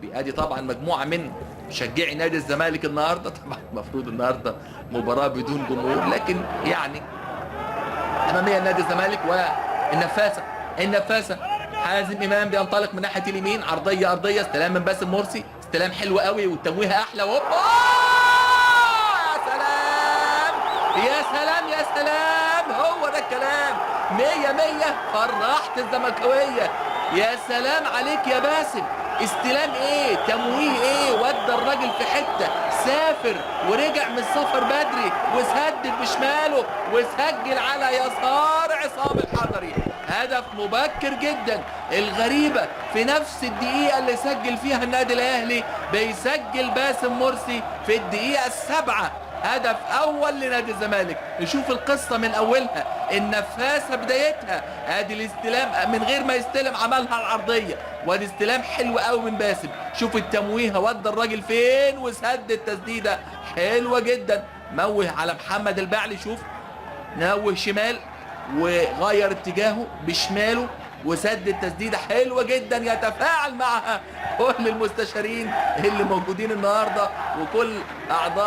الاولمبي. ادي طبعا مجموعه من مشجعي نادي الزمالك النهارده، طبعا المفروض النهارده مباراه بدون جمهور، لكن يعني اماميه نادي الزمالك. والنفاسه حازم امام بينطلق من ناحيه اليمين، عرضيه ارضيه، استلام من باسم مرسي، استلام حلو قوي والتمويه احلى، وهوبا يا سلام يا سلام يا سلام، هو ده الكلام. 100 فرحت الزملكاويه. يا سلام عليك يا باسم، استلام ايه، تمويه ايه، ودى الراجل في حته، سافر ورجع من السفر بدري وسدد بشماله وسجل على يسار عصام الحضري. هدف مبكر جدا. الغريبه في نفس الدقيقه اللي سجل فيها النادي الاهلي بيسجل باسم مرسي في الدقيقه السابعه هدف اول لنادي الزمالك. نشوف القصه من اولها. النفاسه بدايتها، ادي الاستلام من غير ما يستلم عملها العرضيه، وادي استلام حلو قوي من باسم. شوف التمويه ودى الراجل فين وسدد تسديده حلوه جدا. موه على محمد البعلي، شوف نوه شمال وغير اتجاهه بشماله وسدد تسديده حلوه جدا يتفاعل معها كل المستشارين اللي موجودين النهارده وكل اعضاء